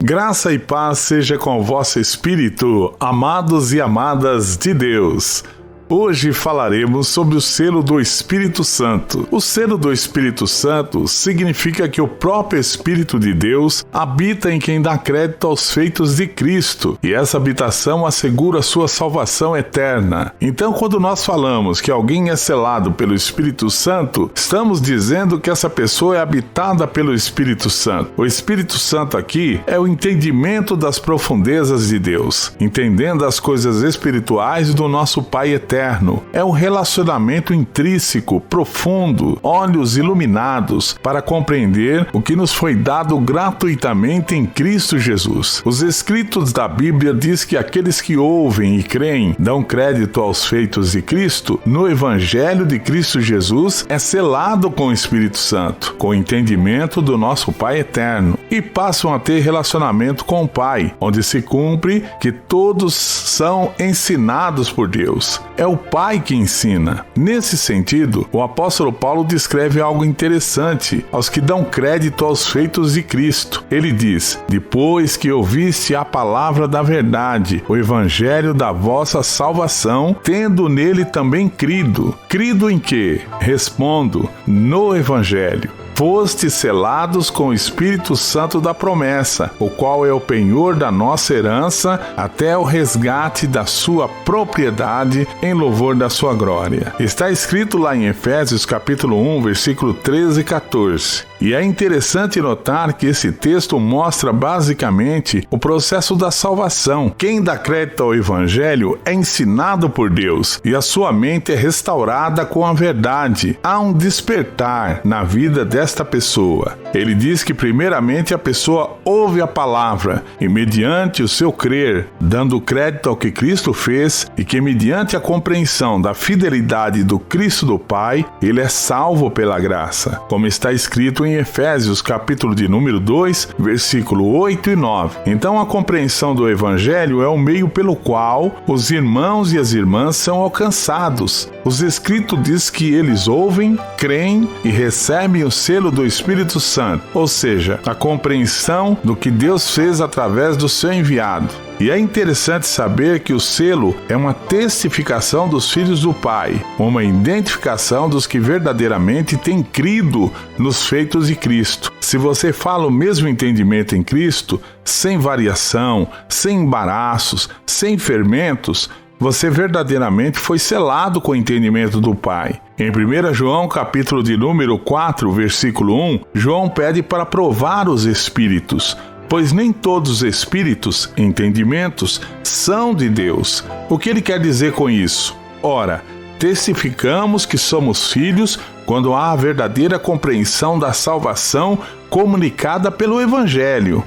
Graça e paz seja com o vosso espírito, amados e amadas de Deus. Hoje falaremos sobre o selo do Espírito Santo. O selo do Espírito Santo significa que o próprio Espírito de Deus habita em quem dá crédito aos feitos de Cristo, e essa habitação assegura a sua salvação eterna. Então, quando nós falamos que alguém é selado pelo Espírito Santo, estamos dizendo que essa pessoa é habitada pelo Espírito Santo. O Espírito Santo aqui é o entendimento das profundezas de Deus, entendendo as coisas espirituais do nosso Pai eterno. É um relacionamento intrínseco, profundo, olhos iluminados para compreender o que nos foi dado gratuitamente em Cristo Jesus. Os escritos da Bíblia diz que aqueles que ouvem e creem dão crédito aos feitos de Cristo. No Evangelho de Cristo Jesus é selado com o Espírito Santo, com o entendimento do nosso Pai eterno, e passam a ter relacionamento com o Pai, onde se cumpre que todos são ensinados por Deus. É o Pai que ensina. Nesse sentido, o apóstolo Paulo descreve algo interessante aos que dão crédito aos feitos de Cristo. Ele diz: depois que ouviste a palavra da verdade, o evangelho da vossa salvação, tendo nele também crido. Crido em quê? Respondo: no evangelho. Fostes selados com o Espírito Santo da promessa, o qual é o penhor da nossa herança até o resgate da sua propriedade em louvor da sua glória. Está escrito lá em Efésios capítulo 1, versículo 13 e 14. E é interessante notar que esse texto mostra basicamente o processo da salvação. Quem dá crédito ao Evangelho é ensinado por Deus e a sua mente é restaurada com a verdade. Há um despertar na vida desta pessoa. Ele diz que primeiramente a pessoa ouve a palavra e mediante o seu crer, dando crédito ao que Cristo fez, e que mediante a compreensão da fidelidade do Cristo do Pai, ele é salvo pela graça, como está escrito em Efésios, capítulo de número 2, versículo 8 e 9. Então a compreensão do Evangelho é o meio pelo qual os irmãos e as irmãs são alcançados. Os escritos diz que eles ouvem, creem e recebem o selo do Espírito Santo, ou seja, a compreensão do que Deus fez através do seu enviado. E é interessante saber que o selo é uma testificação dos filhos do Pai, uma identificação dos que verdadeiramente têm crido nos feitos de Cristo. Se você fala o mesmo entendimento em Cristo, sem variação, sem embaraços, sem fermentos, você verdadeiramente foi selado com o entendimento do Pai. Em 1 João, capítulo de número 4, versículo 1, João pede para provar os espíritos, pois nem todos os espíritos, entendimentos, são de Deus. O que ele quer dizer com isso? Ora, testificamos que somos filhos quando há a verdadeira compreensão da salvação comunicada pelo Evangelho.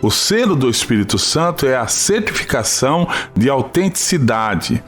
O selo do Espírito Santo é a certificação de autenticidade.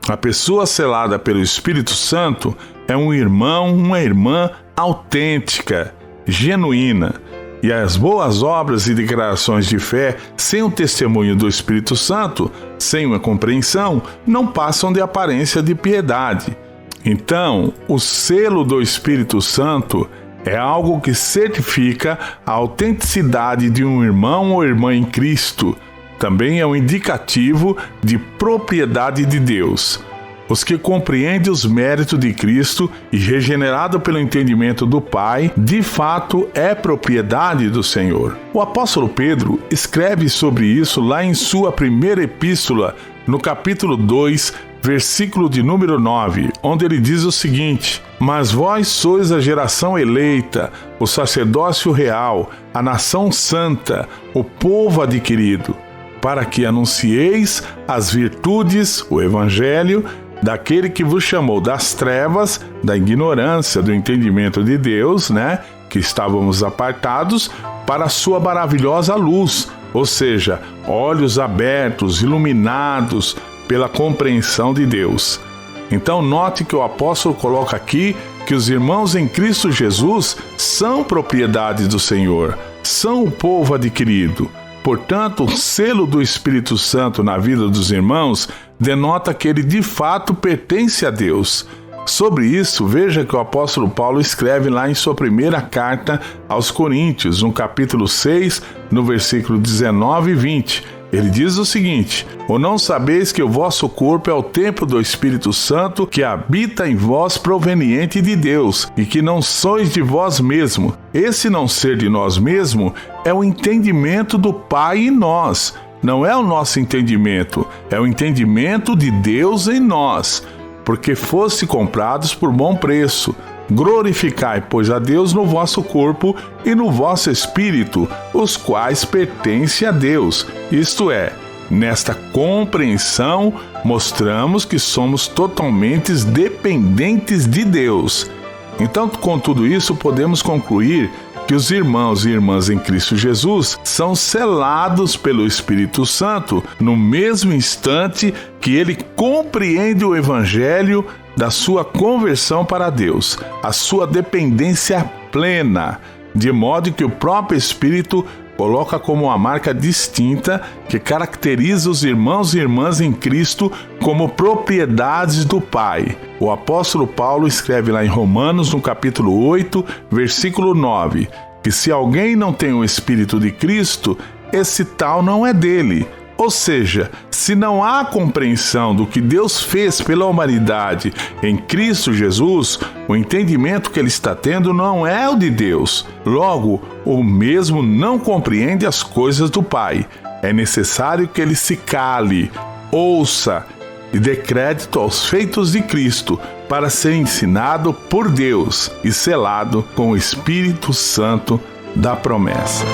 A pessoa selada pelo Espírito Santo é um irmão, uma irmã autêntica, genuína. E as boas obras e declarações de fé, sem o testemunho do Espírito Santo, sem uma compreensão, não passam de aparência de piedade. Então, o selo do Espírito Santo é algo que certifica a autenticidade de um irmão ou irmã em Cristo. Também é um indicativo de propriedade de Deus. Os que compreendem os méritos de Cristo e regenerado pelo entendimento do Pai, de fato é propriedade do Senhor. O apóstolo Pedro escreve sobre isso lá em sua primeira epístola, no capítulo 2, versículo de número 9, onde ele diz o seguinte: mas vós sois a geração eleita, o sacerdócio real, a nação santa, o povo adquirido, para que anuncieis as virtudes, o Evangelho, daquele que vos chamou das trevas, da ignorância, do entendimento de Deus, que estávamos apartados, para a sua maravilhosa luz, ou seja, olhos abertos, iluminados pela compreensão de Deus. Então note que o apóstolo coloca aqui que os irmãos em Cristo Jesus são propriedade do Senhor, são o povo adquirido. Portanto, o selo do Espírito Santo na vida dos irmãos denota que ele de fato pertence a Deus. Sobre isso, veja que o apóstolo Paulo escreve lá em sua primeira carta aos Coríntios, no capítulo 6, no versículo 19 e 20. Ele diz o seguinte: ou não sabeis que o vosso corpo é o templo do Espírito Santo que habita em vós proveniente de Deus, e que não sois de vós mesmo. Esse não ser de nós mesmos é o entendimento do Pai em nós. Não é o nosso entendimento, é o entendimento de Deus em nós, porque foste comprados por bom preço. Glorificai, pois, a Deus no vosso corpo e no vosso espírito, os quais pertencem a Deus. Isto é, nesta compreensão, mostramos que somos totalmente dependentes de Deus. Então, com tudo isso, podemos concluir que os irmãos e irmãs em Cristo Jesus são selados pelo Espírito Santo no mesmo instante que ele compreende o Evangelho da sua conversão para Deus, a sua dependência plena, de modo que o próprio Espírito coloca como uma marca distinta que caracteriza os irmãos e irmãs em Cristo como propriedades do Pai. O apóstolo Paulo escreve lá em Romanos, no capítulo 8, versículo 9, que se alguém não tem o Espírito de Cristo, esse tal não é dele. Ou seja, se não há compreensão do que Deus fez pela humanidade em Cristo Jesus, o entendimento que ele está tendo não é o de Deus. Logo, o mesmo não compreende as coisas do Pai. É necessário que ele se cale, ouça e dê crédito aos feitos de Cristo para ser ensinado por Deus e selado com o Espírito Santo da promessa.